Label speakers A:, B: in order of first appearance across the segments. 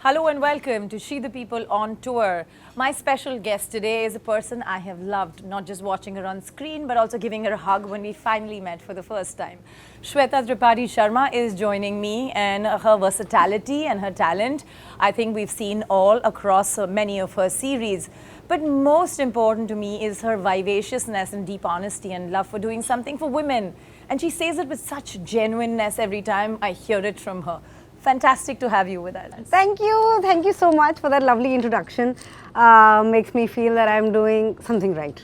A: Hello and welcome to She the People on Tour. My special guest today is a person I have loved, not just watching her on screen, but also giving her a hug when we finally met for the first time. Shweta Tripathi Sharma is joining me, and her versatility and her talent, I think we've seen all across many of her series. But most important to me is her vivaciousness and deep honesty and love for doing something for women. And she says it with such genuineness every time I hear it from her. Fantastic to have you with us.
B: Thank you so much for that lovely introduction. Makes me feel that I'm doing something right.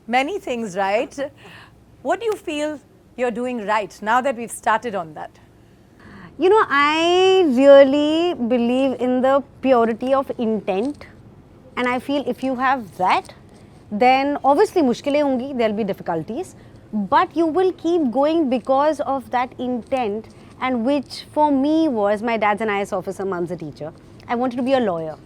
A: Many things right. What do you feel you're doing right now that we've started on that?
B: You know, I really believe in the purity of intent, and I feel if you have that, then obviously mushkile hongi, there'll be difficulties, but you will keep going because of that intent. And which for me was, my dad's an IAS officer, mom's a teacher. I wanted to be a lawyer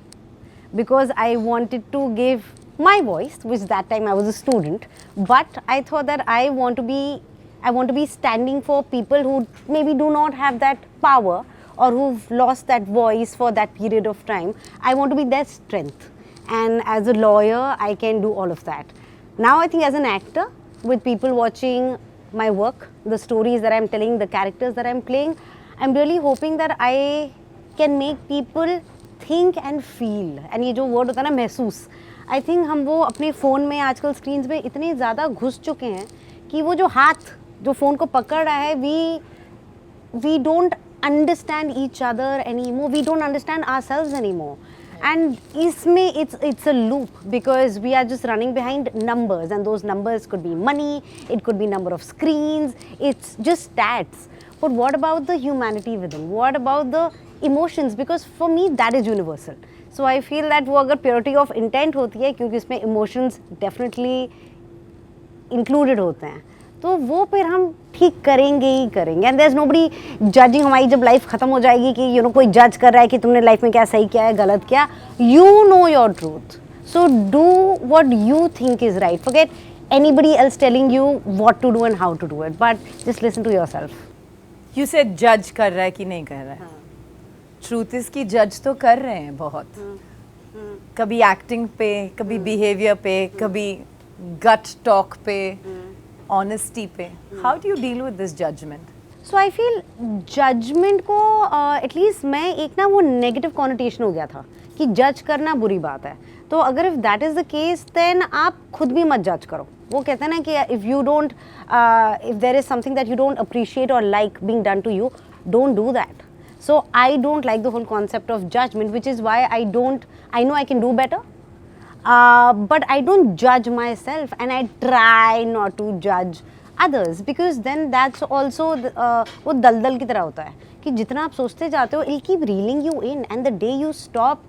B: because I wanted to give my voice, which that time I was a student, but I thought that I want to be standing for people who maybe do not have that power or who've lost that voice for that period of time. I want to be their strength, and as a lawyer I can do all of that. Now I think as an actor, with people watching my work, the stories that I'm telling, the characters that I'm playing, I'm really hoping that I can make people think and feel. And ये जो word होता है ना, महसूस, I think हम वो अपने phone में आजकल स्क्रीन्स में इतने ज़्यादा घुस चुके हैं कि वो जो हाथ जो फ़ोन को पकड़ रहा है, we don't understand each other anymore, we don't understand ourselves anymore. And isme it's a loop, because we are just running behind numbers, and those numbers could be money, it could be number of screens, it's just stats. But what about the humanity within? What about the emotions? Because for me that is universal. So I feel that वो अगर purity of intent होती है, क्योंकि इसमें emotions definitely included होते हैं, तो वो फिर हम ठीक करेंगे ही करेंगे. And there is nobody judging. हमारी जब लाइफ खत्म हो जाएगी कि यू नो कोई जज कर रहा है कि तुमने लाइफ में क्या सही किया है, गलत किया, you know your truth. So do what you think is right. Forget anybody else telling you what to do and how to do it, but just listen to yourself.
A: You said जज कर रहा है कि नहीं कर रहा है. Truth is की जज तो कर रहे हैं बहुत. कभी एक्टिंग पे, कभी बिहेवियर पे, कभी गट टॉक पे, honesty पे. How do you deal with this judgment?
B: So I feel judgment को at least मैं एक ना वो negative connotation हो गया था कि judge करना बुरी बात है. तो अगर if that is the case, then आप खुद भी मत judge करो. वो कहते हैं ना कि if you don't, if there is something that you don't appreciate or like being done to you, don't do that. So I don't like the whole concept of judgment, which is why I know I can do better. But I don't judge myself, and I try not to judge others, because then that's also वो दलदल की तरह होता है कि जितना आप सोचते जाते हो, it'll keep reeling you in, and the day you stop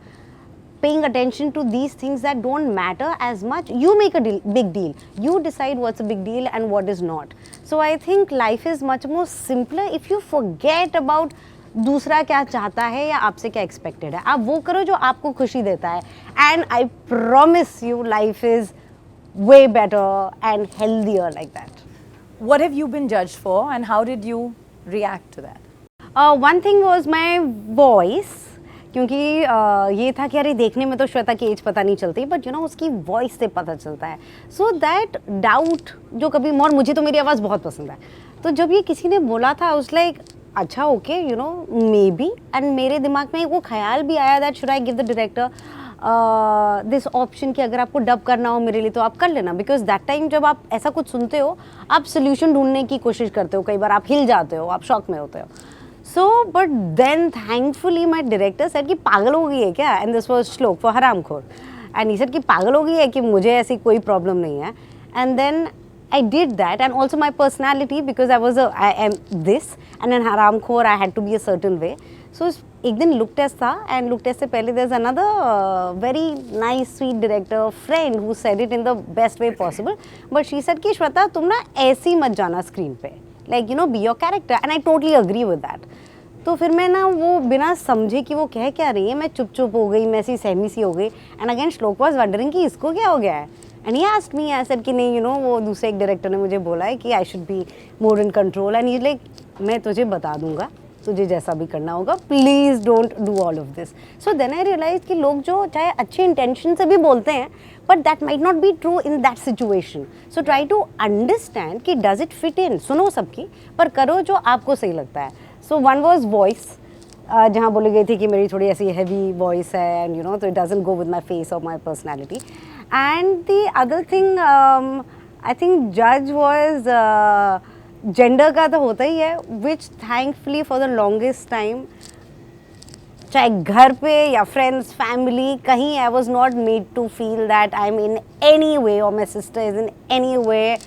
B: paying attention to these things that don't matter as much, you make a big deal. You decide what's a big deal and what is not. So I think life is much more simpler if you forget about दूसरा क्या चाहता है या आपसे क्या expected है. आप वो करो जो आपको खुशी देता है, and I promise you life is way better and healthier like that.
A: What have you been judged for, and how did you react to that?
B: One thing was my voice, क्योंकि ये था कि अरे देखने में तो श्वेता की एज पता नहीं चलती, बट यू नो उसकी वॉइस से पता चलता है. सो दैट डाउट जो कभी, और मुझे तो मेरी आवाज़ बहुत पसंद है, तो जब ये किसी ने बोला था उस लाइक अच्छा okay you know may be, and मेरे दिमाग में वो ख्याल भी आया that should I give the director this option कि अगर आपको डब करना हो मेरे लिए तो आप कर लेना. बिकॉज दैट टाइम जब आप ऐसा कुछ सुनते हो, आप सोल्यूशन ढूंढने की कोशिश करते हो, कई बार आप हिल जाते हो, आप शॉक में होते हो. So but then thankfully my director said कि पागल हो गई है क्या, and this was Shlok for Haramkhor, and he said कि पागल हो गई है कि मुझे ऐसी कोई प्रॉब्लम नहीं है. And then I did that, and also my personality, because I am this, and in Haramkhor I had to be a certain way. So एक दिन look test था, and look test से पहले there's another very nice sweet director friend who said it in the best way possible, but she said कि श्वेता तुम ना ऐसी मत जाना स्क्रीन पे, like you know be your character, and I totally agree with that. तो फिर मैं ना वो बिना समझे कि वो कह क्या रही है, मैं चुप हो गई, मैं ऐसी सहमी सी हो गई. एंड अगेन श्लोक वाज वंडरिंग कि इसको क्या हो गया है, and he asked me, I said कि नहीं यू नो वो दूसरे एक डायरेक्टर ने मुझे बोला है कि I should be more in control, and he like मैं तुझे बता दूंगा तुझे जैसा भी करना होगा, please don't do all of this. So then I realize कि लोग जो चाहे अच्छे इंटेंशन से भी बोलते हैं, but that might not be true in that situation. So try to understand कि डज इट फिट इन. सुनो सबकी, पर करो जो आपको सही लगता है. सो वन वॉज वॉइस, जहाँ बोली गई थी कि मेरी थोड़ी ऐसी हैवी वॉइस है एंड यू नो, तो it doesn't go with my face और my personality. And the other thing I think जज वॉज जेंडर का तो होता ही है, which thankfully for the longest time, चाहे घर पे या फ्रेंड्स फैमिली, कहीं I was not made to feel that I am in any way और my sister is in any way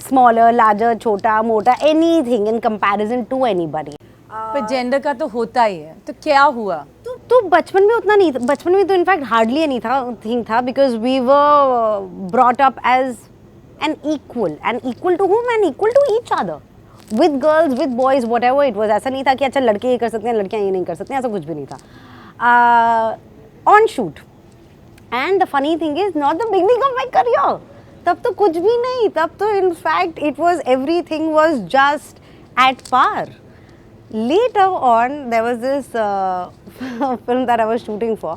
B: smaller, larger, छोटा मोटा, any thing in comparison to anybody.
A: पर gender का तो होता ही है, तो क्या हुआ?
B: तो बचपन में उतना नहीं, बचपन में तो इनफैक्ट हार्डली नहीं था थिंग था, because we were brought up as an equal, and equal to whom and equal to each other, with girls with boys whatever it was. ऐसा नहीं था कि अच्छा लड़के ये कर सकते हैं लड़कियाँ ये नहीं कर सकती, ऐसा कुछ भी नहीं था. On shoot, and the funny thing is not the beginning of my career. तब तो कुछ भी नहीं, तब तो in fact it was everything was just at par. Later on, there was this film that I was shooting for,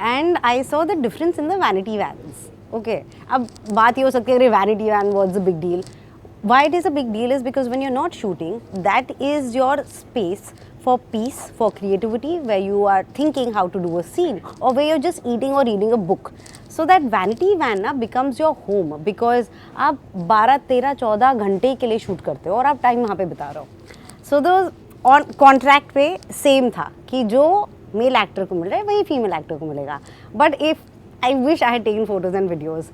B: and I saw the difference in the vanity vans. Okay, अब बात ये हो सकती है कि vanity van was the big deal. Why it is a big deal is because when you're not shooting, that is your space for peace, for creativity, where you are thinking how to do a scene, or where you're just eating or reading a book. So that vanity van ना becomes your home, because आप 12, 13, 14 घंटे के लिए shoot करते हो और आप time वहाँ पे बिता रहे हो. So those ऑन कॉन्ट्रैक्ट पे सेम था कि जो मेल एक्टर को मिल रहा है वही फीमेल एक्टर को मिलेगा. But if I wish I had taken photos and videos,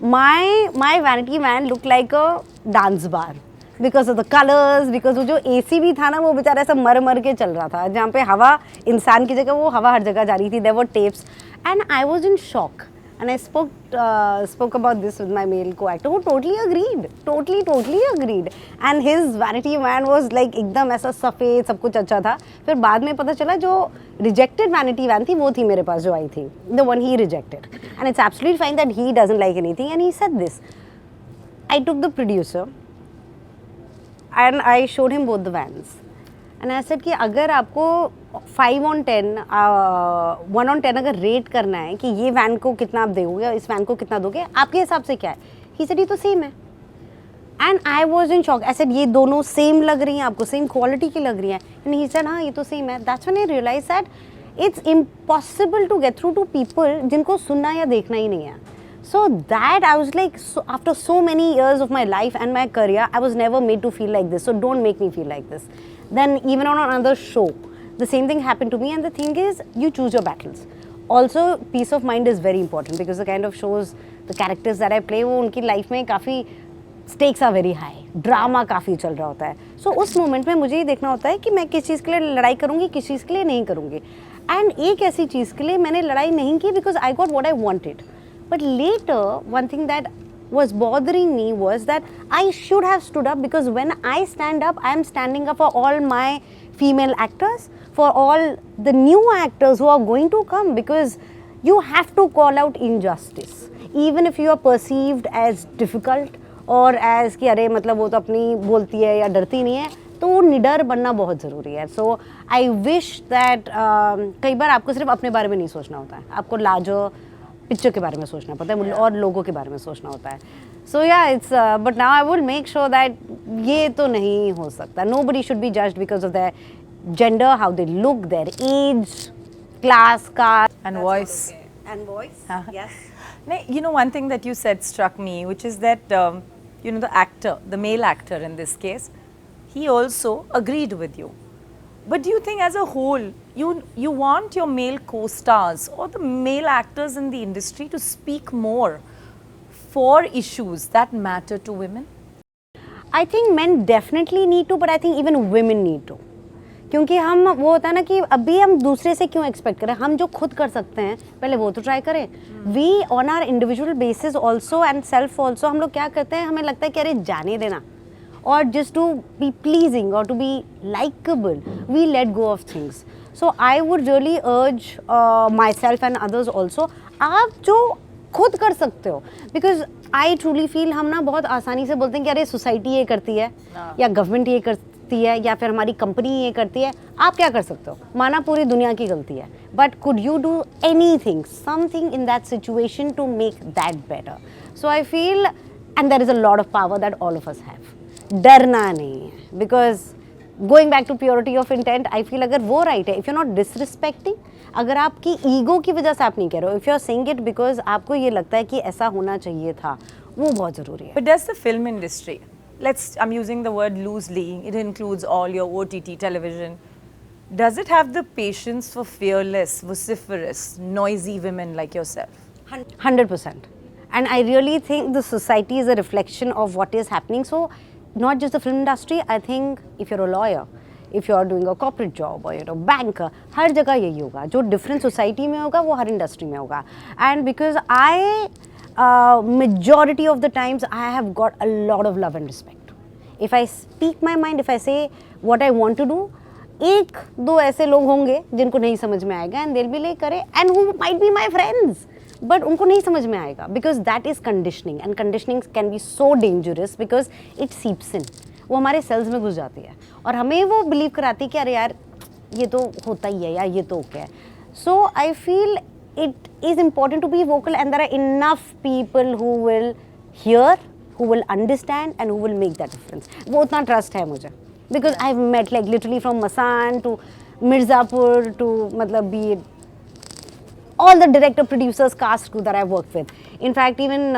B: my vanity van look like a dance bar because of the colours, because वो जो एसी भी था ना वो बेचारा ऐसा मर मर के चल रहा था, जहाँ पे हवा इंसान की जगह वो हवा हर जगह जा रही थी. There were tapes and I was in shock. And I spoke about this with my male co-actor who totally agreed. And his vanity van was like एकदम ऐसा सफ़ेद, सब कुछ अच्छा था. फिर बाद में पता चला जो rejected vanity van थी वो थी मेरे पास जो आई थी, the one he rejected. And it's absolutely fine that he doesn't like anything, and he said this. I took the producer and I showed him both the vans. And I said कि अगर आपको 5 on 10, 1 on 10 अगर rate करना है कि ये van को कितना आप दोगे या इस वैन को कितना दोगे, आपके हिसाब से क्या है? ही सेड ये तो सेम है. And I was in shock. I said ये दोनों सेम लग रही हैं आपको, सेम क्वालिटी की लग रही हैं. एंड ही सेड हाँ ये तो सेम है. That's when I realize that it's impossible to get through to people जिनको सुनना या देखना ही नहीं है. So that I was like, so after so many years of my life and my career, I was never made to feel like this. So don't make me feel like this. Then even on another show, the same thing happened to me. And the thing is, you choose your battles. Also, peace of mind is very important because the kind of shows, the characters that I play, वो उनकी life में काफ़ी stakes are very high. Drama काफ़ी चल रहा होता है. So उस moment में मुझे ये देखना होता है कि मैं किस चीज़ के लिए लड़ाई करूँगी, किस चीज़ के लिए नहीं करूँगी. And एक ऐसी चीज़ के लिए मैंने लड़ाई नहीं की because I got what I wanted. But later, one thing that was bothering me was that I should have stood up, because when I stand up, I am standing up for all my female actors, for all the new actors who are going to come, because you have to call out injustice. Even if you are perceived as difficult or as कि अरे मतलब वो तो अपनी बोलती है या डरती नहीं है, तो निडर बनना बहुत ज़रूरी है. So I wish that कई बार आपको सिर्फ अपने बारे में नहीं सोचना होता है, आपको लार्जर पिक्चर के बारे में सोचना पड़ता है और लोगों के बारे में सोचना होता है. So yeah it's but now I will make sure that ये तो नहीं हो सकता. Nobody should be judged because of their gender, how they look, their age, class, caste
A: and voice.
B: And voice, yes.
A: You know, one thing that you said struck me, which is that you know, the actor, the male actor in this case, he also agreed with you. But do you think as a whole, you want your male co-stars or the male actors in the industry to speak more for issues that matter to women?
B: I think men definitely need to, but I think even women need to. क्योंकि हम वो होता है ना कि अभी हम दूसरे से क्यों एक्सपेक्ट करें, हम जो खुद कर सकते हैं पहले वो तो ट्राई करें. We on our individual basis also and self also हम लोग क्या करते हैं, हमें लगता है कि अरे जाने देना, or just to be pleasing or to be likable, we let go of things. So I would really urge myself and others also, आप जो खुद कर सकते हो, because I truly feel हम ना बहुत आसानी से बोलते हैं कि अरे सोसाइटी ये करती है या गवर्नमेंट ये करती करती है या फिर हमारी कंपनी ये करती है, आप क्या कर सकते हो? माना पूरी दुनिया की गलती है, but could you do anything, something in that situation to make that better? So I feel and there is a lot of power that all of us have. डरना नहीं है, because going back to purity of intent, I feel अगर वो right है, if you not disrespecting, अगर आपकी ego की वजह से आप नहीं कह रहे हो, if you are saying it because आपको ये लगता है कि ऐसा होना चाहिए था, वो बहुत ज़रूरी है.
A: But does the film industry, I'm using the word loosely, it includes all your OTT television, does it have the patience for fearless, vociferous, noisy women like yourself?
B: 100%. And I really think the society is a reflection of what is happening. So, not just the film industry, I think if you're a lawyer, if you're doing a corporate job or you're a banker, हर जगह यही होगा. जो different society में होगा, वो हर industry में होगा. And because majority of the times, I have got a lot of love and respect. If I speak my mind, if I say what I want to do, एक दो ऐसे लोग होंगे जिनको नहीं समझ में आएगा, and they'll be like, अरे, and who might be my friends, but उनको नहीं समझ में आएगा, because that is conditioning, and conditioning can be so dangerous because it seeps in. वो हमारे सेल्स में घुस जाती है और हमें वो बिलीव कराती है कि अरे यार ये तो होता ही है, या ये तो ओके है. So I feel it is important to be vocal, and there are enough people who will hear, who will understand, and who will make that difference. वो उतना trust है मुझे, because I've met like literally from Masan to Mirzapur to मतलब be all the director, producers, cast crew that I've worked with. In fact, even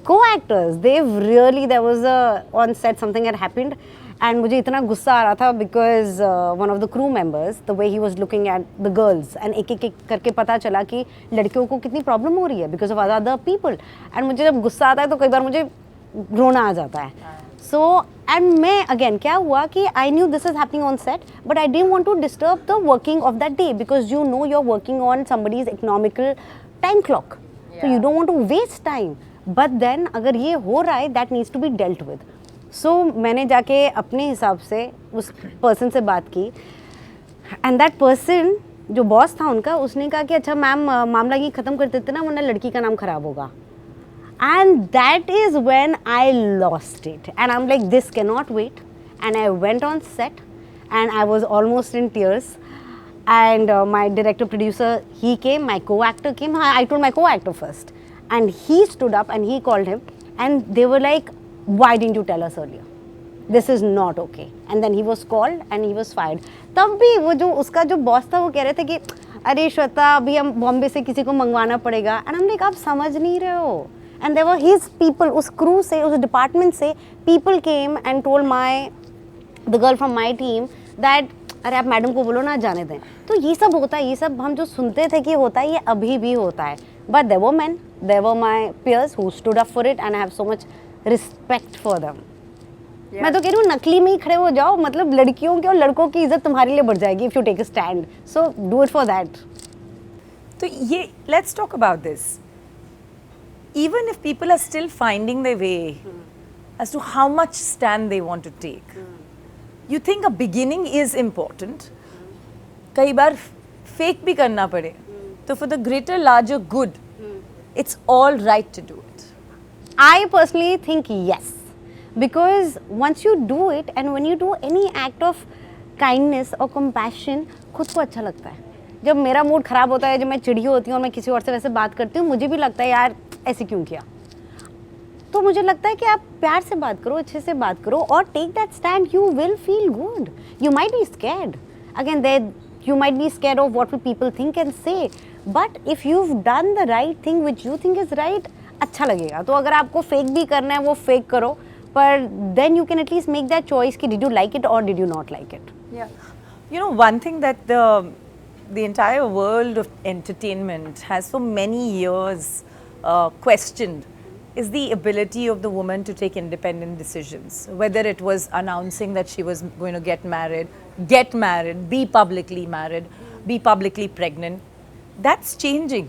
B: co-actors, there was on set something had happened, and मुझे इतना गुस्सा आ रहा था because one of the crew members, the way he was looking at the girls, and एक एक करके पता चला कि लड़कियों को कितनी प्रॉब्लम हो रही है because of other people. And मुझे जब गुस्सा आता है तो कई बार मुझे रोना आ जाता है. So, and मैं again क्या हुआ कि I knew this is happening on set, but I didn't want to disturb the working of that day, because you know you're working on somebody's economical time clock. So you don't want to waste time. But then अगर ये हो रहा है, that needs to be dealt with. So मैंने जाके अपने हिसाब से उस पर्सन से बात की, and that person जो बॉस था उनका, उसने कहा कि अच्छा मैम मामला ये ख़त्म कर देते ना, वरना लड़की का नाम ख़राब होगा. And that is when I lost it, and I'm like, this cannot wait. And I went on set, and I was almost in tears. And my director producer, he came, my co-actor came. I told my co-actor first, and he stood up and he called him, and they were like, why didn't you tell us earlier? This is not okay. And then he was called and he was fired. तब भी वो जो उसका जो boss था, वो कह रहे थे कि अरे श्वेता, अभी हम बॉम्बे से किसी को मंगवाना पड़ेगा. And I'm like, आप समझ नहीं रहे हो. And there were his people, उस crew से, उस department से, people came and told the girl from my team that अरे आप मैडम को बोलो ना जाने दें. तो ये सब होता है, ये सब हम जो सुनते थे कि होता है, ये अभी भी होता है. But there were men, there were my peers who stood up for it, and I have so much respect for them. मैं तो कह रही हूँ नकली में ही खड़े हो जाओ, मतलब लड़कियों की और लड़कों की इज्जत तुम्हारे लिए बढ़ जाएगी if you take a stand. So do it for that.
A: तो ये let's talk about this. Even if people are still finding their way as to how much stand they want to take, you think a beginning is important. कई बार fake भी करना पड़े, तो for the greater larger good, it's all right to do it.
B: I personally think yes, because once you do it, and when you do any act of kindness or compassion, खुद को अच्छा लगता है. जब मेरा मूड खराब होता है, जब मैं चिढ़ी होती हूँ और मैं किसी और से वैसे बात करती हूँ, मुझे भी लगता है यार ऐसे क्यों किया. तो मुझे लगता है कि आप प्यार से बात करो, अच्छे से बात करो, और take that stand. You will feel good. You might be scared, again there you might be scared of what will people think and say, but if you've done the right thing which you think is right, अच्छा लगेगा. तो अगर आपको fake भी करना है, वो fake करो, पर then you can at least make that choice कि did you like it or did you not like it.
A: Yeah, you know, one thing that the entire world of entertainment has for many years questioned is the ability of the woman to take independent decisions. Whether it was announcing that she was going to get married, be publicly married, be publicly pregnant, that's changing.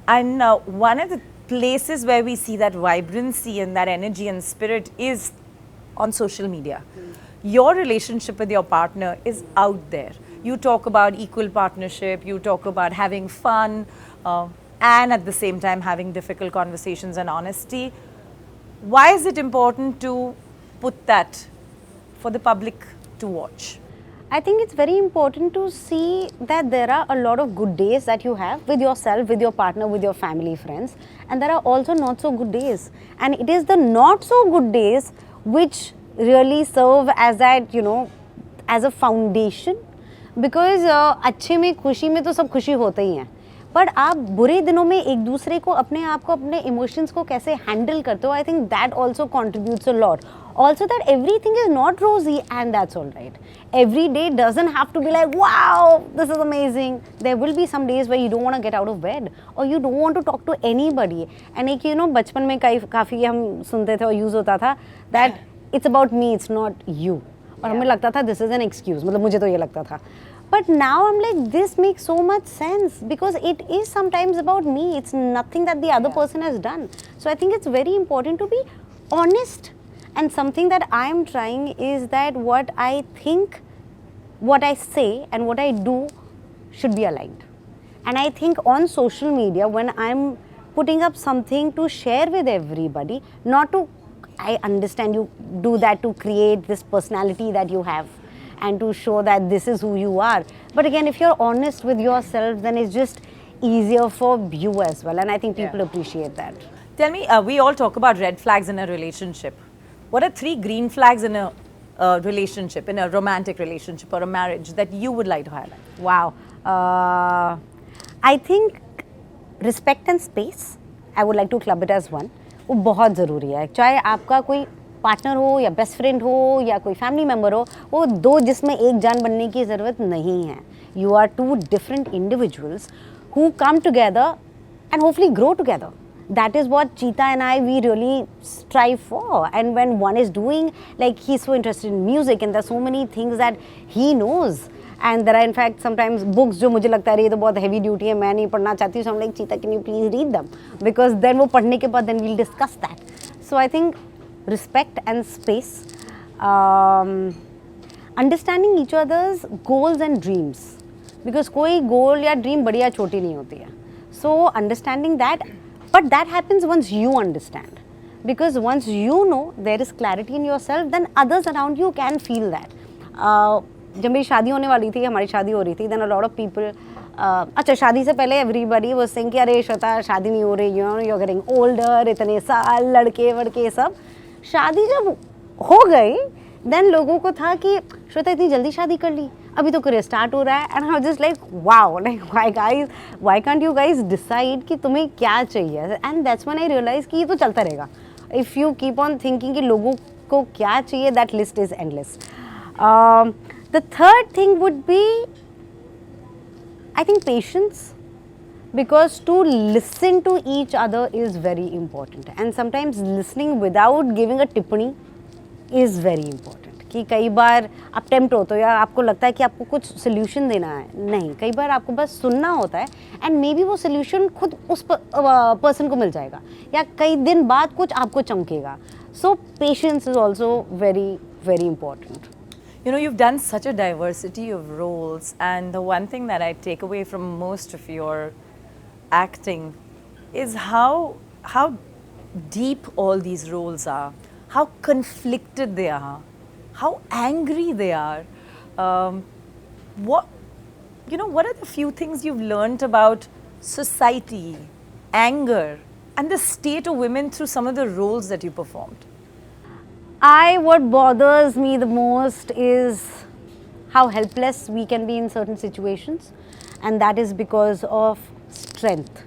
A: And one of the places where we see that vibrancy and that energy and spirit is on social media. Your relationship with your partner is out there. You talk about equal partnership, you talk about having fun, and at the same time having difficult conversations and honesty. Why is it important to put that for the public to watch?
B: I think it's very important to see that there are a lot of good days that you have with yourself, with your partner, with your family, friends, and there are also not so good days. And it is the not so good days which really serve as that, you know, as a foundation. Because अच्छे में खुशी में तो सब खुशी होते ही हैं, पर आप बुरे दिनों में एक दूसरे को अपने आप को अपने इमोशंस को कैसे हैंडल करते हो, I think that also contributes a lot. Also that everything is not rosy, and that's all right. Every day doesn't have to be like, wow, this is amazing. There will be some days where you don't want to get out of bed or you don't want to talk to anybody. And एक, you know, बचपन में काफ़ी हम सुनते थे और use होता था that it's about me, it's not you. और हमें लगता था this is an excuse. मतलब मुझे तो ये लगता था. But now I'm like, this makes so much sense because it is sometimes about me. It's nothing that the other person has done. So I think it's very important to be honest. And something that I am trying is that what I think, what I say and what I do should be aligned. And I think on social media, when I'm putting up something to share with everybody, not to, I understand you do that to create this personality that you have and to show that this is who you are. But again, if you're honest with yourself, then it's just easier for you as well. And I think people appreciate that.
A: Tell me, we all talk about red flags in a relationship. What are 3 green flags in a relationship, in a romantic relationship or a marriage that you would like to highlight?
B: Wow. I think respect and space, I would like to club it as one. वो बहुत ज़रूरी है. चाहे आपका कोई partner हो या best friend हो या कोई फैमिली मेम्बर हो, वो दो जिसमें एक जान बनने की ज़रूरत नहीं है. You are 2 different individuals who come together and hopefully grow together. That is what Cheetah and I, we really strive for. And when one is doing, like he's so interested in music and there's so many things that he knows. And there are in fact sometimes books जो मुझे लगता है ये तो बहुत heavy duty है, मैं नहीं पढ़ना चाहती हूँ. So I'm like, Cheetah, can you please read them? Because then वो पढ़ने के बाद then we'll discuss that. So I think respect and space, understanding each other's goals and dreams. Because कोई goal या dream बड़ी या छोटी नहीं होती है. So understanding that. But that happens once you understand. Because once you know there is clarity in yourself, then others around you can feel that. जब मेरी शादी होने वाली थी, हमारी शादी हो रही थी, then a lot of people, अच्छा शादी से पहले everybody was saying कि अरे श्वेता शादी नहीं हो रही, you know, you're getting older, इतने साल, लड़के वड़के सब. शादी जब हो गई, then लोगों को था कि श्वेता इतनी जल्दी शादी कर ली, अभी तो करियर स्टार्ट हो रहा है. And I was just like wow, like why can't you guys decide कि तुम्हें क्या चाहिए. And that's when I realize कि ये तो चलता रहेगा. If you keep on thinking कि लोगों को क्या चाहिए, that list is endless. The third thing would be I think patience. Because to listen to each other is very important. And sometimes listening without giving a tippani is very important. कि कई बार आप tempt होते हो या आपको लगता है कि आपको कुछ सोल्यूशन देना है, नहीं, कई बार आपको बस सुनना होता है एंड मे बी वो सोल्यूशन खुद उस पर्सन को मिल जाएगा या कई दिन बाद कुछ आपको चमकेगा. So patience is also very very important.
A: You know, you've done such a diversity of roles, and the one thing that I take away from most of your acting is how deep all these roles are, how conflicted they are, how angry they are. What are the few things you've learned about society, anger, and the state of women through some of the roles that you performed?
B: What bothers me the most is how helpless we can be in certain situations, and that is because of strength.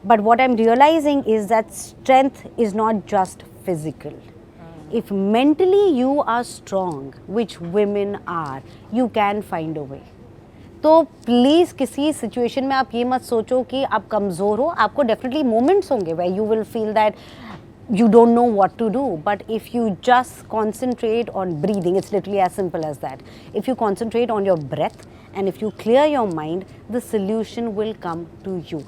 B: But what I'm realizing is that strength is not just physical. If mentally you are strong, which women are, you can find a way. तो please किसी situation में आप ये मत सोचो कि आप कमज़ोर हो. आपको डेफिनेटली मोमेंट्स होंगे where you will feel that you don't know what to do. But if you just concentrate on breathing, it's literally as simple as that. If you concentrate on your breath and if you clear your mind, the solution will come to you.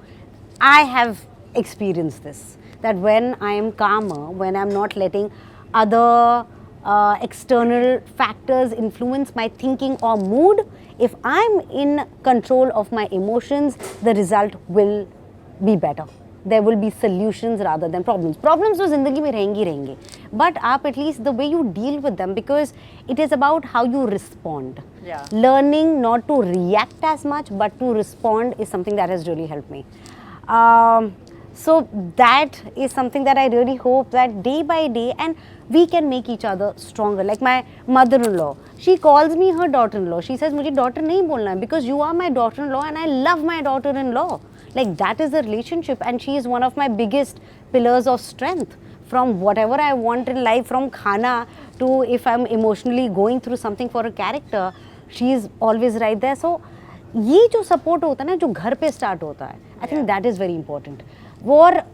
B: I have experienced this, that when I am calmer, when I'm not letting other external factors influence my thinking or mood, if I'm in control of my emotions, the result will be better. there will be solutions rather than problems. Problems तो जिंदगी में रहेंगे, but आप at least the way you deal with them, because it is about how you respond.
A: Yeah.
B: Learning not to react as much but to respond is something that has really helped me. So that is something that I really hope that day by day, and we can make each other stronger. Like my mother-in-law, she calls me her daughter-in-law. She says, मुझे daughter नहीं बोलना है because you are my daughter-in-law and I love my daughter-in-law. Like that is the relationship, and she is one of my biggest pillars of strength. From whatever I want in life, from khana to if I'm emotionally going through something for a character, she is always right there. So ये जो support होता है ना, जो घर पे start होता है, I think that is very important. Or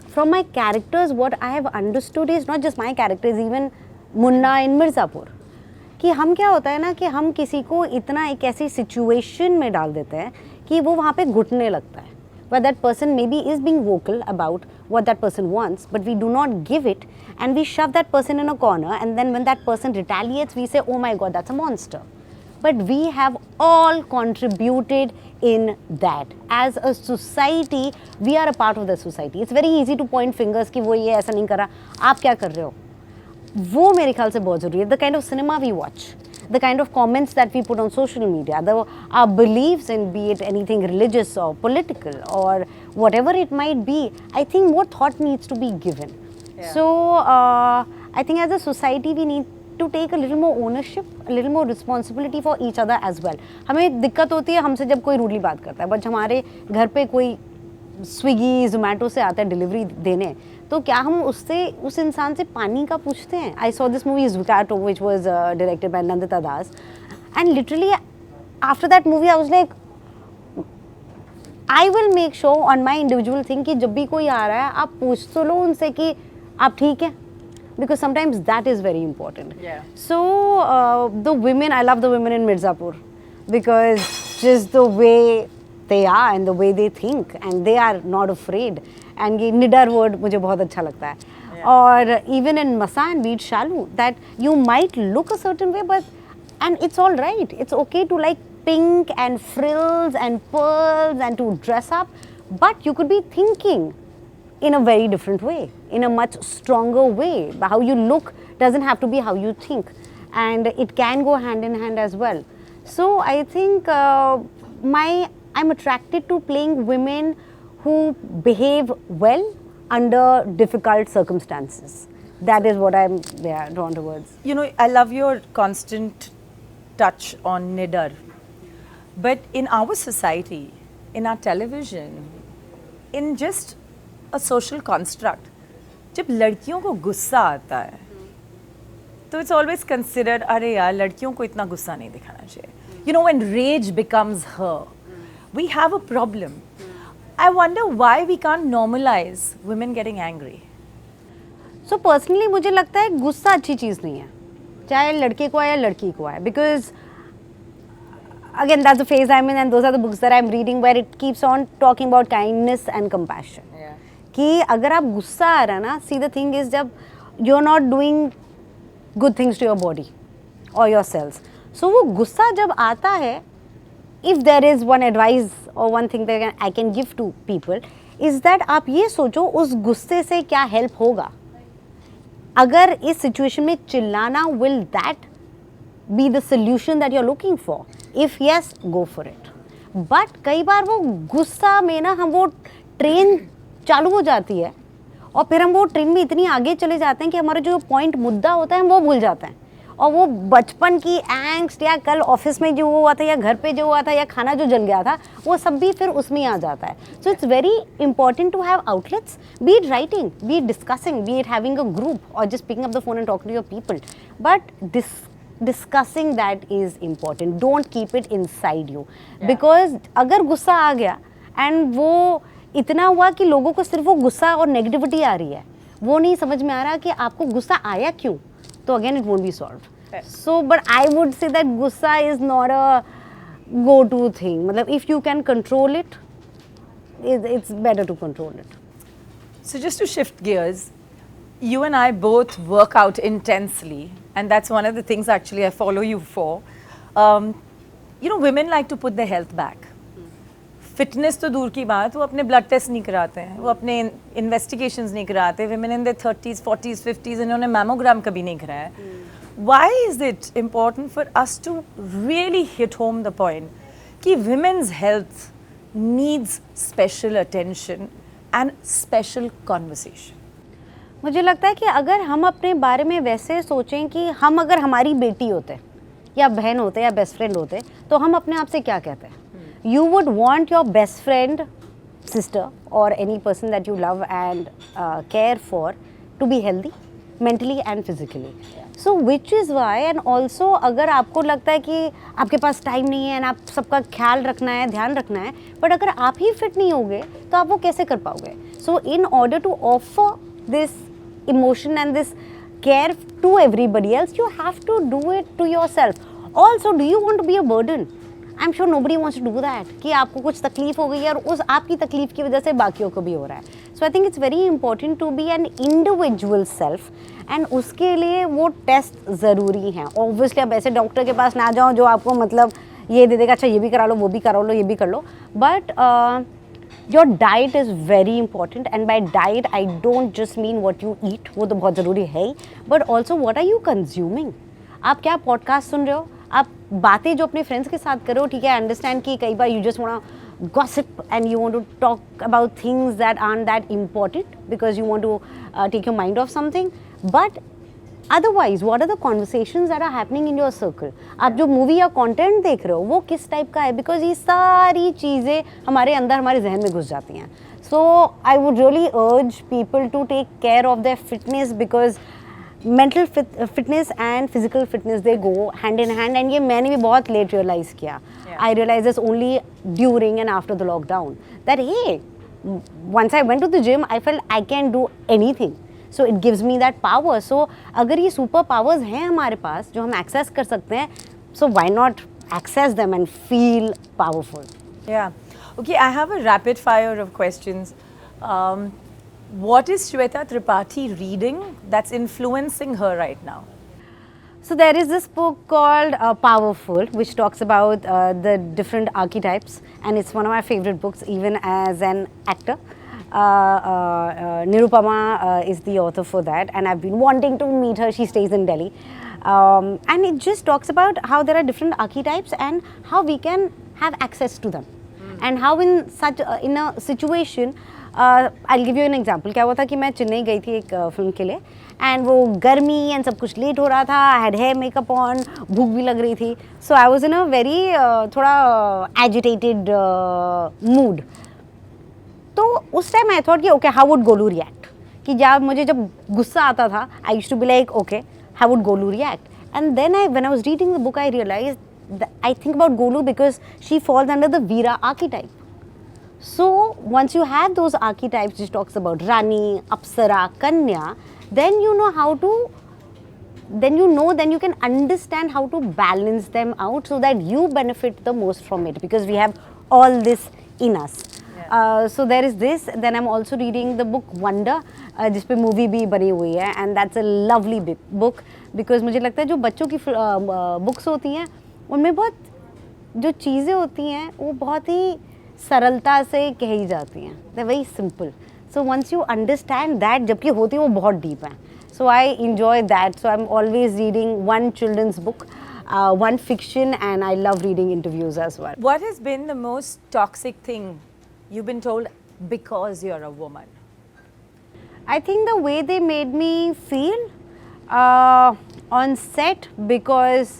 B: from my characters, what I have understood is not just my characters, even Munna in Mirzapur, कि हम क्या होता है ना कि हम किसी को इतना एक ऐसी सिचुएशन में डाल देते हैं कि वो वहाँ पे घुटने लगता है, where that person maybe is being vocal about what that person wants, but we do not give it, and we shove that person in a corner, and then when that person retaliates, we say, oh my god, that's a monster. But we have all contributed in that. As a society, we are a part of the society. It's very easy to point fingers कि वो ये ऐसा नहीं कर रहा, आप क्या कर रहे हो? वो मेरे ख्याल से बहुत ज़रूरी है. The kind of cinema we watch, the kind of comments that we put on social media, our beliefs in, be it anything religious or political or whatever it might be, I think more thought needs to be given.
A: Yeah.
B: So I think as a society we need to take a little more ownership, a little more responsibility for each other as well. हमें दिक्कत होती है हमसे जब कोई rudely बात करता है, बट हमारे घर पे कोई स्विगी जोमेटो से आता है डिलीवरी देने, तो क्या हम उससे उस इंसान से पानी का पूछते हैं? I saw this movie Vivacious, which was directed by Nandita Das, and literally after that movie I was like, I will make sure on my individual thing कि जब भी कोई आ रहा है आप पूछ तो लो उनसे कि आप ठीक हैं, because sometimes that is very important.
A: Yeah.
B: So the women, I love the women in Mirzapur because just the way they are and the way they think, and they are not afraid. And ये निडर word मुझे बहुत अच्छा लगता है. Or even in Masan, be it Shalu, that you might look a certain way, but and it's all right. It's okay to like pink and frills and pearls and to dress up, but you could be thinking in a very different way, in a much stronger way. How you look doesn't have to be how you think, and it can go hand in hand as well. So I think I'm attracted to playing women who behave well under difficult circumstances. That is what I'm drawn towards.
A: You know, I love your constant touch on nidar. But in our society, in our television, in just a social construct, जब लड़कियों को गुस्सा आता है, तो it's always considered, अरे यार लड़कियों को इतना गुस्सा नहीं दिखाना चाहिए. You know, when rage becomes her, we have a problem. I wonder why we can't normalize women getting angry.
B: So personally मुझे लगता है गुस्सा अच्छी चीज़ नहीं है, चाहे लड़के को आए या लड़की को आए, because again that's the phase I'm in, and those are the books that I'm reading where it keeps on talking about kindness and compassion.
A: Yeah.
B: कि अगर आप गुस्सा आ रहा है ना, see the thing is जब you're not doing good things to your body or your cells, so वो गुस्सा जब आता है, if there is one advice or one thing that I can give to people is that आप ये सोचो उस गुस्से से क्या help होगा. अगर इस situation में चिल्लाना, will that be the solution that you're looking for? If yes, go for it. But कई बार वो गुस्सा में ना हम वो ट्रेन चालू हो जाती है और फिर हम वो ट्रेन में इतनी आगे चले जाते हैं कि हमारा जो पॉइंट मुद्दा होता है हम वो भूल जाते हैं, और वो बचपन की एंग्स्ट या कल ऑफिस में जो हुआ था या घर पे जो हुआ था या खाना जो जल गया था वो सब भी फिर उसमें आ जाता है. So it's very important to have outlets, be it writing, be it discussing, be it having a group और just picking up the phone and talking to your people, but discussing that is important. Don't keep it inside you. Yeah. Because अगर गुस्सा आ गया and वो इतना हुआ कि लोगों को सिर्फ वो गुस्सा और नेगेटिविटी आ रही है, वो नहीं समझ में आ रहा कि आपको गुस्सा आया क्यों, तो again it won't be solved. Yeah. So but I would say that गुस्सा is not a go-to thing. मतलब if you can control it, it's better to control it.
A: So just to shift gears, you and I both work out intensely, and that's one of the things actually I follow you for. You know, women like to put their health back. Fitness तो दूर की बात, वो अपने blood test नहीं कराते हैं, वो अपने इन्वेस्टिगेशंस नहीं कराते. Women in their 30s 40s 50s इन्होंने मैमोग्राम कभी नहीं कराया. Why is it important for us to really hit home the point कि women's health needs special attention and special conversation?
B: मुझे लगता है कि अगर हम अपने बारे में वैसे सोचें कि हम अगर हमारी बेटी होते या बहन होते या बेस्ट फ्रेंड होते तो हम अपने आप से क्या कहते हैं. You would want your best friend, sister or any person that you love and care for to be healthy mentally and physically. So which is why and also अगर आपको लगता है कि आपके पास टाइम नहीं है and आप सबका ख्याल रखना है, ध्यान रखना है, but अगर आप ही फिट नहीं होगे तो आप वो कैसे कर पाओगे. So in order to offer this emotion and this care to everybody else, you have to do it to yourself. Also, do you want to be a burden? I'm sure nobody wants to do that. कि आपको कुछ तकलीफ हो गई और उस आपकी तकलीफ की वजह से बाकियों को भी हो रहा है. So I think it's very important to be an individual self and उसके लिए वो टेस्ट ज़रूरी हैं. Obviously अब ऐसे डॉक्टर के पास ना जाओ जो आपको मतलब ये दे देगा, अच्छा ये भी करा लो, वो भी करा लो, ये भी कर लो. But your diet is very important and by diet I don't just mean what you eat, वो तो बहुत ज़रूरी है ही, but also what are you consuming. आप क्या पॉडकास्ट सुन रहे हो, आप बातें जो अपने फ्रेंड्स के साथ करो, ठीक है, अंडरस्टैंड कि कई बार you just want gossip and you want to talk about things that aren't that important because you want to take your mind off something, but otherwise what are the conversations that are happening in your circle. आप जो movie या content देख रहे हो वो किस type का है, बिकॉज ये सारी चीज़ें हमारे अंदर हमारे जहन में घुस जाती हैं. So I would really urge people to take care of their fitness because mental fitness and physical fitness they go hand in hand. And ये मैंने भी बहुत लेट रियलाइज़ किया. I realise this only during and after the lockdown that hey once I went to the gym, I felt I can do anything. So it gives me that power. So अगर ये super powers हैं हमारे पास जो हम access कर सकते हैं, so why not access them and feel powerful?
A: Yeah. Okay, I have a rapid fire of questions. What is Shweta Tripathi reading that's influencing her right now?
B: So there is this book called Powerful, which talks about the different archetypes, and it's one of my favorite books even as an actor. Nirupama is the author for that, and I've been wanting to meet her. She stays in Delhi. And it just talks about how there are different archetypes and how we can have access to them. And how in such in a situation, I'll give you an example. क्या हुआ था कि मैं चेन्नई गई थी एक film के लिए, एंड वो गर्मी एंड सब कुछ लेट हो रहा था. I had hair makeup on, भूख भी लग रही थी. So I was in a very थोड़ा एजिटेटेड मूड. तो उस टाइम आई थॉट कि okay how would Golu react, कि जब गुस्सा आता था I used to be like okay how would Golu react. And then when I was reading the book I realised I think about Golu because she falls under the Veera archetype. So once you have those archetypes which talks about Rani, Apsara, Kanya, then you know how to, then you can understand how to balance them out so that you benefit the most from it, because we have all this in us. So there is this. Then I'm also reading the book Wonder, जिस पे movie भी बनी हुई है, and that's a lovely book because मुझे लगता है जो बच्चों की बुक्स होती हैं उनमें बहुत जो चीज़ें होती हैं वो बहुत ही सरलता से कही जाती हैं. They very simple. So once you understand that, जबकि होती है वो बहुत डीप हैं. So I enjoy that. So I am always reading one children's book, one fiction, and I love reading interviews as well.
A: What has been the most toxic thing you've been told because you're a woman?
B: I think the way they made me feel on set, because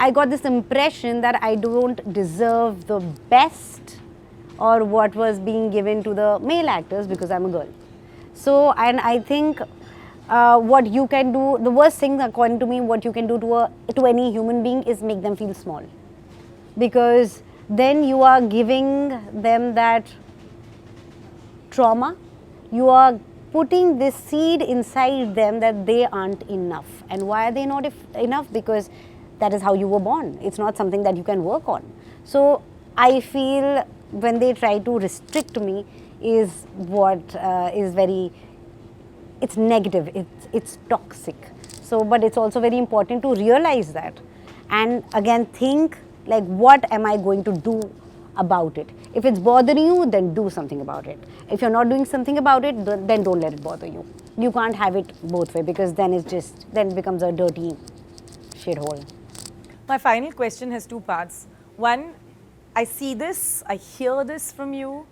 B: I got this impression that I don't deserve the best or what was being given to the male actors because I'm a girl. So, and I think what you can do, the worst thing according to me, what you can do to any human being is make them feel small, because then you are giving them that trauma. You are putting this seed inside them that they aren't enough. And why are they not enough? Because that is how you were born. It's not something that you can work on. So I feel when they try to restrict me is what is very, it's negative, it's toxic. So, but it's also very important to realize that, and again think like, what am I going to do about it. If it's bothering you, then do something about it. If you're not doing something about it, then don't let it bother you. You can't have it both way, because then it becomes a dirty shithole.
A: My final question has two parts. One, I see this, I hear this from you,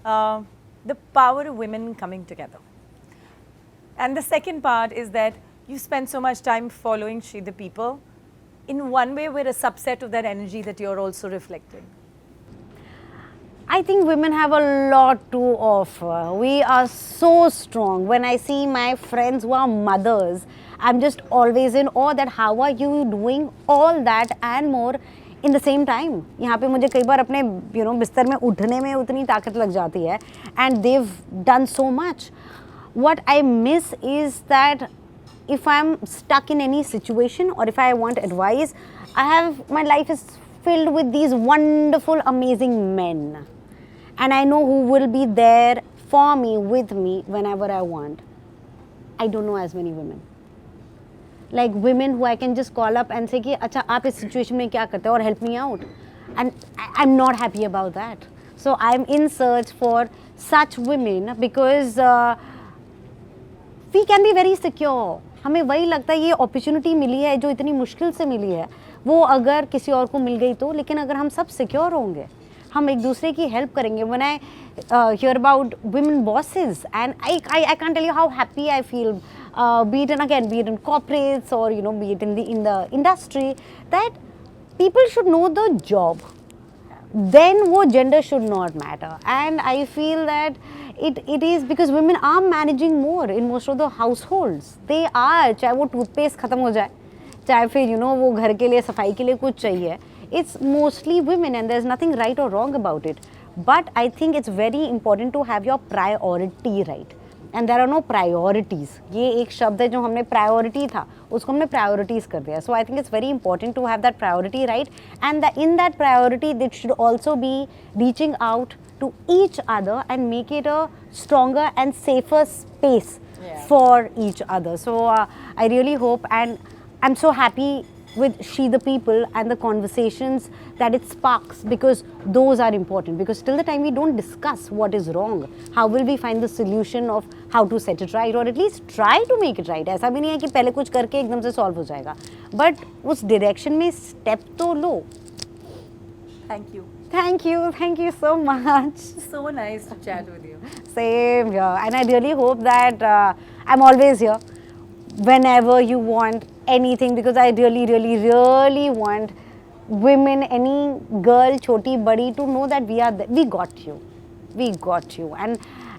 A: the power of women coming together. And the second part is that you spend so much time following She the People. In one way, we're a subset of that energy that you're also reflecting.
B: I think women have a lot to offer. We are so strong. When I see my friends who are mothers, I'm just always in awe that how are you doing all that and more in the same time. यहाँ पे मुझे कई बार अपने बिस्तर में उठने में उतनी ताकत लग जाती है, and they've done so much. What I miss is that if I'm stuck in any situation or if I want advice, my life is filled with these wonderful, amazing men. And I know who will be there for me, with me, whenever I want. I don't know as many women. Like women who I can just call up and say, कि अच्छा आप इस situation में क्या करते हो और help me out. And I'm not happy about that. So I'm in search for such women because we can be very secure. हमें वही लगता है ये opportunity मिली है जो इतनी मुश्किल से मिली है, वो अगर किसी और को मिल गई तो, लेकिन अगर हम सब secure होंगे, हम एक दूसरे की help करेंगे. When I hear about women bosses, and I can't tell you how happy I feel, be it in corporates or be it in the industry, that people should know the job. Then wo gender should not matter. And I feel that it is because women are managing more in most of the households. They are, चाहे वो toothpaste खत्म हो जाए, चाहे फिर वो घर के लिए सफाई के लिए कुछ चाहिए. It's mostly women, and there's nothing right or wrong about it. But I think it's very important to have your priority right. And there are no priorities. ये एक शब्द है जो हमने priority था, उसको हमने priorities कर दिया. So I think it's very important to have that priority right, and in that priority, they should also be reaching out to each other and make it a stronger and safer space for each other. So I really hope, and I'm so happy with She the People and the conversations that it sparks, because those are important. Because till the time we don't discuss what is wrong, how will we find the solution of how to set it right, or at least try to make it right? ऐसा भी नहीं है कि पहले कुछ करके एकदम से solve हो जाएगा, but उस direction में step तो लो.
A: Thank you.
B: Thank you so much.
A: So nice to chat with you.
B: Same here, and I really hope that I'm always here whenever you want anything, because I really want women, any girl, choti, badi, to know that we are there. We got you.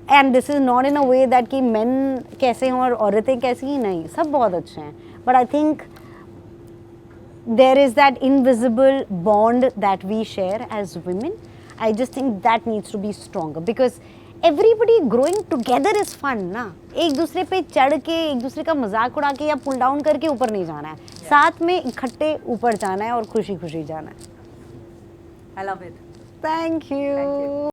B: And this is not in a way that कि men कैसे हैं और औरतें कैसी ही नहीं, सब बहुत अच्छे हैं. But I think there is that invisible bond that we share as women. I just think that needs to be stronger, because everybody growing together is fun ना. एक दूसरे पे चढ़ के, एक दूसरे का मजाक उड़ा के या पुल डाउन करके ऊपर नहीं जाना है, साथ में इकट्ठे ऊपर जाना है और खुशी खुशी जाना है.
A: I love it.
B: Thank you.